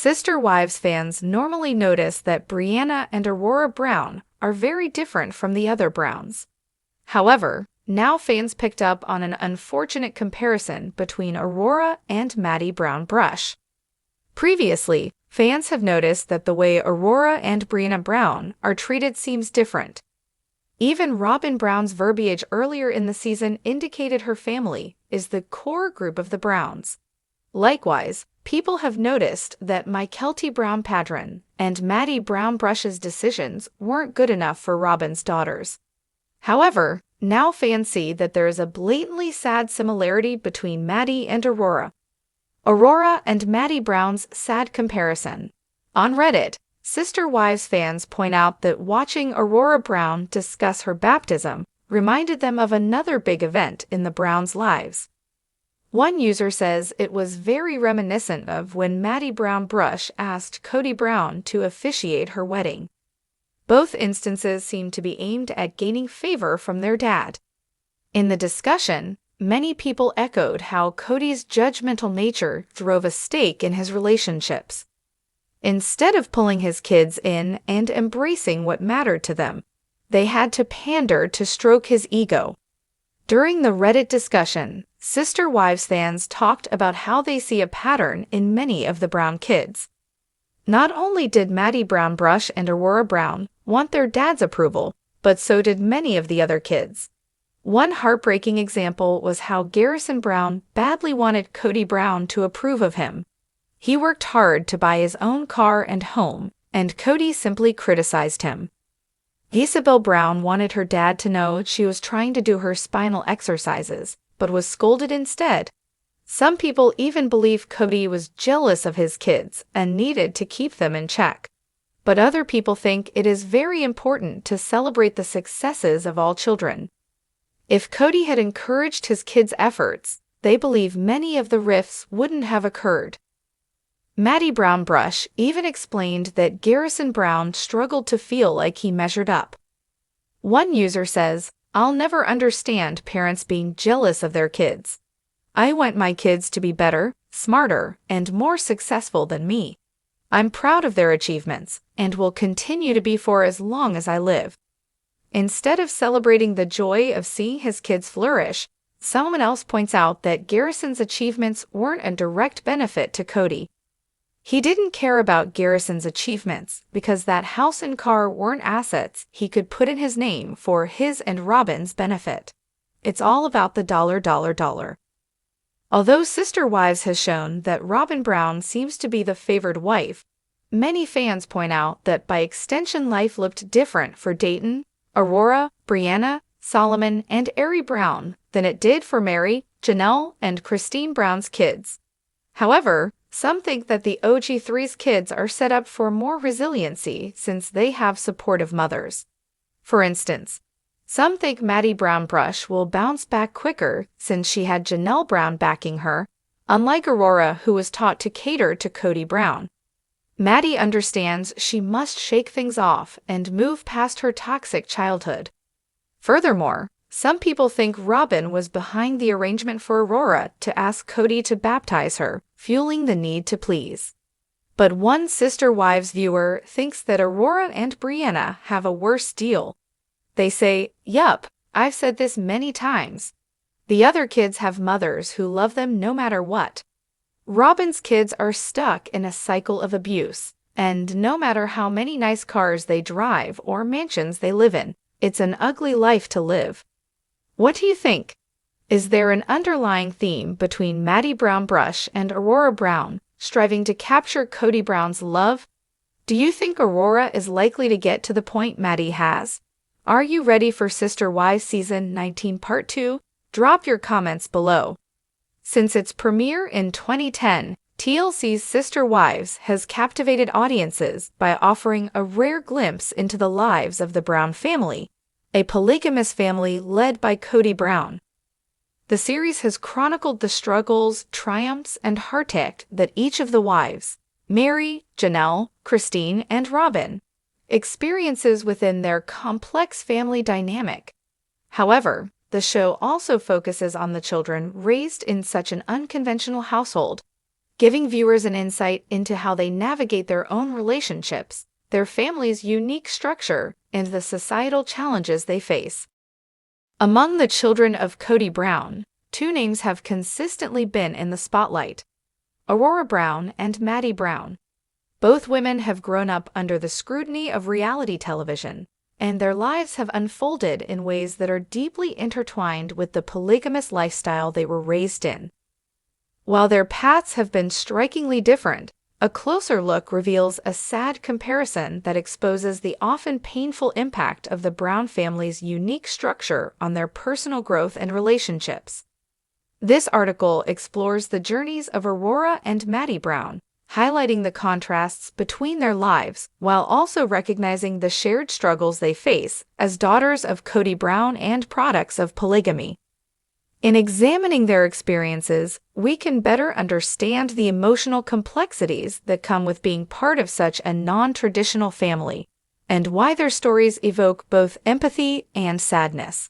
Sister Wives fans normally notice that Brianna and Aurora Brown are very different from the other Browns. However, now fans picked up on an unfortunate comparison between Aurora and Maddie Brown Brush. Previously, fans have noticed that the way Aurora and Brianna Brown are treated seems different. Even Robyn Brown's verbiage earlier in the season indicated her family is the core group of the Browns. Likewise, people have noticed that Mykelti Brown Padron and Maddie Brown Brush's decisions weren't good enough for Robyn's daughters. However, now fans see that there is a blatantly sad similarity between Maddie and Aurora. Aurora and Maddie Brown's sad comparison. On Reddit, Sister Wives fans point out that watching Aurora Brown discuss her baptism reminded them of another big event in the Browns' lives. One user says it was very reminiscent of when Maddie Brown Brush asked Kody Brown to officiate her wedding. Both instances seem to be aimed at gaining favor from their dad. In the discussion, many people echoed how Kody's judgmental nature drove a stake in his relationships. Instead of pulling his kids in and embracing what mattered to them, they had to pander to stroke his ego. During the Reddit discussion, Sister Wives fans talked about how they see a pattern in many of the Brown kids. Not only did Maddie Brown Brush and Aurora Brown want their dad's approval, but so did many of the other kids. One heartbreaking example was how Garrison Brown badly wanted Kody Brown to approve of him. He worked hard to buy his own car and home, and Kody simply criticized him. Isabel Brown wanted her dad to know she was trying to do her spinal exercises, but was scolded instead. Some people even believe Kody was jealous of his kids and needed to keep them in check. But other people think it is very important to celebrate the successes of all children. If Kody had encouraged his kids' efforts, they believe many of the rifts wouldn't have occurred. Maddie Brown Brush even explained that Garrison Brown struggled to feel like he measured up. One user says, "I'll never understand parents being jealous of their kids. I want my kids to be better, smarter, and more successful than me. I'm proud of their achievements and will continue to be for as long as I live." Instead of celebrating the joy of seeing his kids flourish, someone else points out that Garrison's achievements weren't a direct benefit to Kody. He didn't care about Garrison's achievements because that house and car weren't assets he could put in his name for his and Robyn's benefit. It's all about the dollar. Although Sister Wives has shown that Robyn Brown seems to be the favored wife, many fans point out that by extension life looked different for Dayton, Aurora, Brianna, Solomon, and Ari Brown than it did for Mary, Janelle, and Christine Brown's kids. However, some think that the OG3's kids are set up for more resiliency since they have supportive mothers. For instance, some think Maddie Brown Brush will bounce back quicker since she had Janelle Brown backing her, unlike Aurora, who was taught to cater to Kody Brown. Maddie understands she must shake things off and move past her toxic childhood. Furthermore, some people think Robyn was behind the arrangement for Aurora to ask Kody to baptize her, fueling the need to please. But one Sister Wives viewer thinks that Aurora and Brianna have a worse deal. They say, "Yup, I've said this many times. The other kids have mothers who love them no matter what. Robyn's kids are stuck in a cycle of abuse, and no matter how many nice cars they drive or mansions they live in, it's an ugly life to live." What do you think? Is there an underlying theme between Maddie Brown Brush and Aurora Brown, striving to capture Kody Brown's love? Do you think Aurora is likely to get to the point Maddie has? Are you ready for Sister Wives Season 19 Part 2? Drop your comments below. Since its premiere in 2010, TLC's Sister Wives has captivated audiences by offering a rare glimpse into the lives of the Brown family, a polygamous family led by Kody Brown. The series has chronicled the struggles, triumphs, and heartache that each of the wives, Mary, Janelle, Christine, and Robyn, experiences within their complex family dynamic. However, the show also focuses on the children raised in such an unconventional household. giving viewers an insight into how they navigate their own relationships, their family's unique structure, and the societal challenges they face. Among the children of Kody Brown, two names have consistently been in the spotlight: Aurora Brown and Maddie Brown. Both women have grown up under the scrutiny of reality television, and their lives have unfolded in ways that are deeply intertwined with the polygamous lifestyle they were raised in. While their paths have been strikingly different, a closer look reveals a sad comparison that exposes the often painful impact of the Brown family's unique structure on their personal growth and relationships. This article explores the journeys of Aurora and Maddie Brown, highlighting the contrasts between their lives while also recognizing the shared struggles they face as daughters of Kody Brown and products of polygamy. In examining their experiences, we can better understand the emotional complexities that come with being part of such a non-traditional family, and why their stories evoke both empathy and sadness.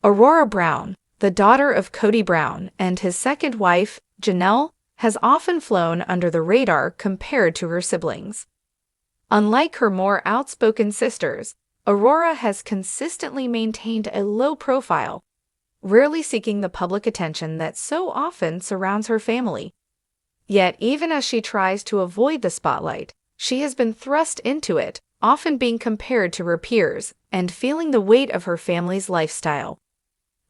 Aurora Brown, the daughter of Kody Brown and his second wife, Janelle, has often flown under the radar compared to her siblings. Unlike her more outspoken sisters, Aurora has consistently maintained a low profile, rarely seeking the public attention that so often surrounds her family. Yet, even as she tries to avoid the spotlight, she has been thrust into it, often being compared to her peers and feeling the weight of her family's lifestyle.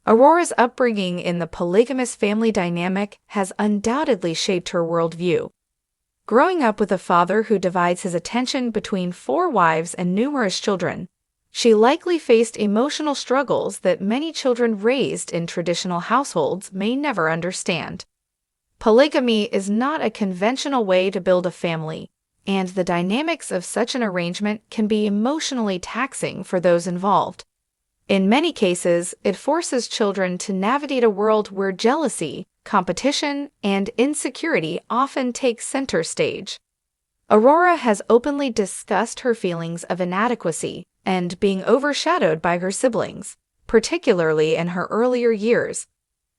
Aurora's upbringing in the polygamous family dynamic has undoubtedly shaped her worldview. Growing up with a father who divides his attention between 4 wives and numerous children, she likely faced emotional struggles that many children raised in traditional households may never understand. Polygamy is not a conventional way to build a family, and the dynamics of such an arrangement can be emotionally taxing for those involved. In many cases, it forces children to navigate a world where jealousy, competition, and insecurity often take center stage. Aurora has openly discussed her feelings of inadequacy and being overshadowed by her siblings, particularly in her earlier years.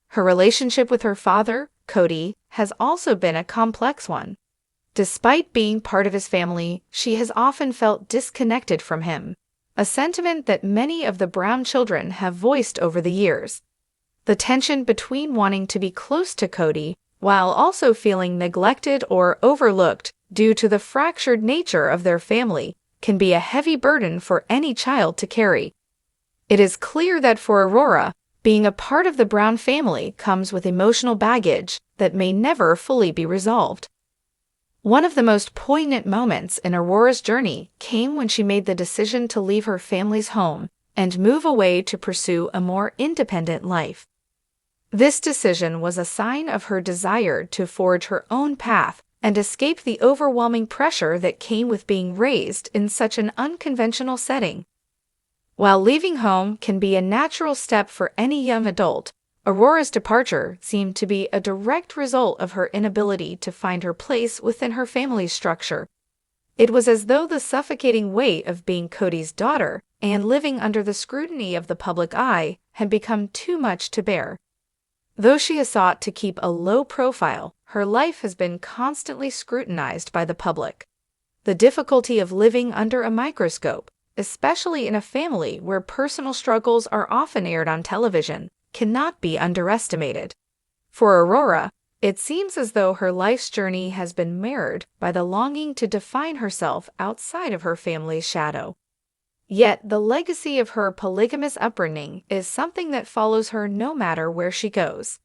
Her relationship with her father, Kody, has also been a complex one. Despite being part of his family, she has often felt disconnected from him, a sentiment that many of the Brown children have voiced over the years. The tension between wanting to be close to Kody while also feeling neglected or overlooked due to the fractured nature of their family can be a heavy burden for any child to carry. It is clear that for Aurora, being a part of the Brown family comes with emotional baggage that may never fully be resolved. One of the most poignant moments in Aurora's journey came when she made the decision to leave her family's home and move away to pursue a more independent life. This decision was a sign of her desire to forge her own path and escape the overwhelming pressure that came with being raised in such an unconventional setting. While leaving home can be a natural step for any young adult, Aurora's departure seemed to be a direct result of her inability to find her place within her family's structure. It was as though the suffocating weight of being Kody's daughter and living under the scrutiny of the public eye had become too much to bear. Though she has sought to keep a low profile, her life has been constantly scrutinized by the public. The difficulty of living under a microscope, especially in a family where personal struggles are often aired on television, cannot be underestimated. For Aurora, it seems as though her life's journey has been marred by the longing to define herself outside of her family's shadow. Yet the legacy of her polygamous upbringing is something that follows her no matter where she goes.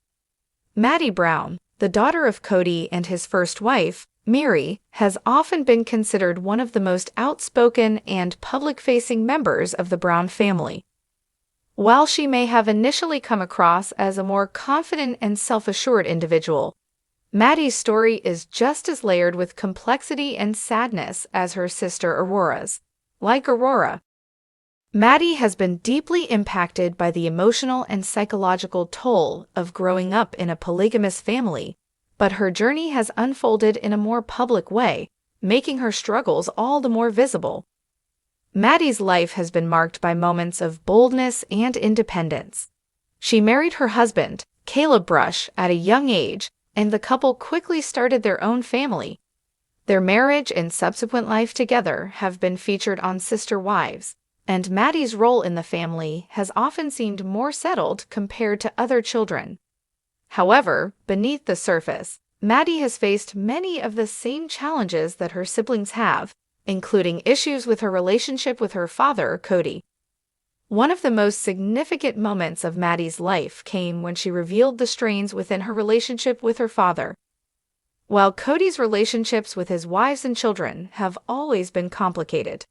Maddie Brown, the daughter of Kody and his first wife, Mary, has often been considered one of the most outspoken and public-facing members of the Brown family. While she may have initially come across as a more confident and self-assured individual, Maddie's story is just as layered with complexity and sadness as her sister Aurora's. Like Aurora, Maddie has been deeply impacted by the emotional and psychological toll of growing up in a polygamous family, but her journey has unfolded in a more public way, making her struggles all the more visible. Maddie's life has been marked by moments of boldness and independence. She married her husband, Caleb Brush, at a young age, and the couple quickly started their own family. Their marriage and subsequent life together have been featured on Sister Wives, and Maddie's role in the family has often seemed more settled compared to other children. However, beneath the surface, Maddie has faced many of the same challenges that her siblings have, including issues with her relationship with her father, Kody. One of the most significant moments of Maddie's life came when she revealed the strains within her relationship with her father. While Kody's relationships with his wives and children have always been complicated,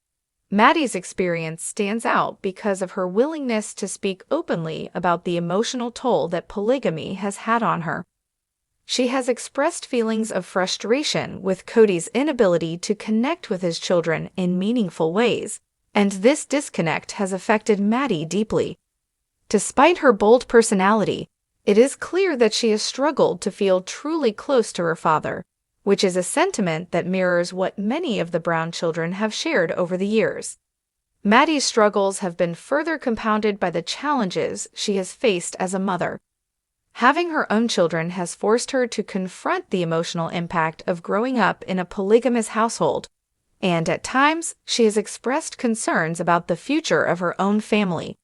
Maddie's experience stands out because of her willingness to speak openly about the emotional toll that polygamy has had on her. She has expressed feelings of frustration with Kody's inability to connect with his children in meaningful ways, and this disconnect has affected Maddie deeply. Despite her bold personality, it is clear that she has struggled to feel truly close to her father, which is a sentiment that mirrors what many of the Brown children have shared over the years. Maddie's struggles have been further compounded by the challenges she has faced as a mother. Having her own children has forced her to confront the emotional impact of growing up in a polygamous household, and at times she has expressed concerns about the future of her own family.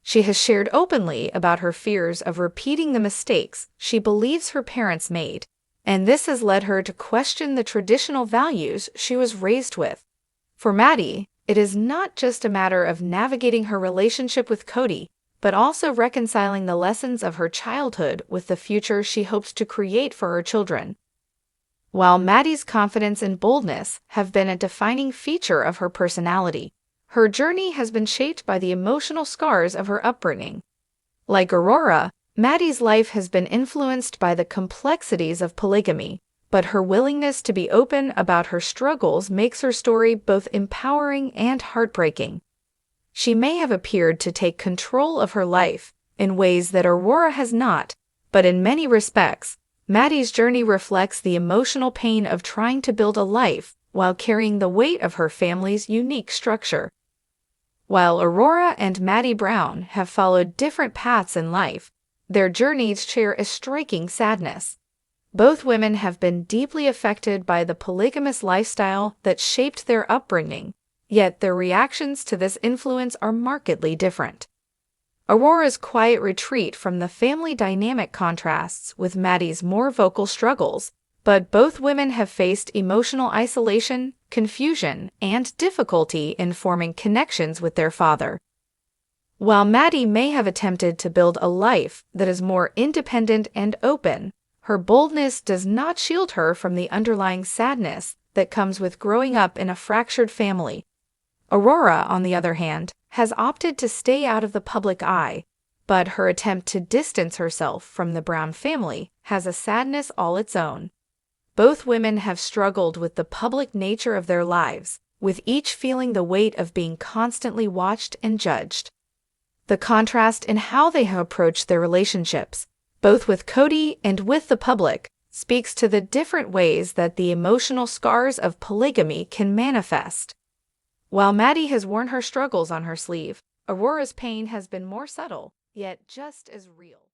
She has shared openly about her fears of repeating the mistakes she believes her parents made, and this has led her to question the traditional values she was raised with. For Maddie, it is not just a matter of navigating her relationship with Kody, but also reconciling the lessons of her childhood with the future she hopes to create for her children. While Maddie's confidence and boldness have been a defining feature of her personality, her journey has been shaped by the emotional scars of her upbringing. Like Aurora, Maddie's life has been influenced by the complexities of polygamy, but her willingness to be open about her struggles makes her story both empowering and heartbreaking. She may have appeared to take control of her life in ways that Aurora has not, but in many respects, Maddie's journey reflects the emotional pain of trying to build a life while carrying the weight of her family's unique structure. While Aurora and Maddie Brown have followed different paths in life, their journeys share a striking sadness. Both women have been deeply affected by the polygamous lifestyle that shaped their upbringing, yet their reactions to this influence are markedly different. Aurora's quiet retreat from the family dynamic contrasts with Maddie's more vocal struggles, but both women have faced emotional isolation, confusion, and difficulty in forming connections with their father. While Maddie may have attempted to build a life that is more independent and open, her boldness does not shield her from the underlying sadness that comes with growing up in a fractured family. Aurora, on the other hand, has opted to stay out of the public eye, but her attempt to distance herself from the Brown family has a sadness all its own. Both women have struggled with the public nature of their lives, with each feeling the weight of being constantly watched and judged. The contrast in how they have approached their relationships, both with Kody and with the public, speaks to the different ways that the emotional scars of polygamy can manifest. While Maddie has worn her struggles on her sleeve, Aurora's pain has been more subtle, yet just as real.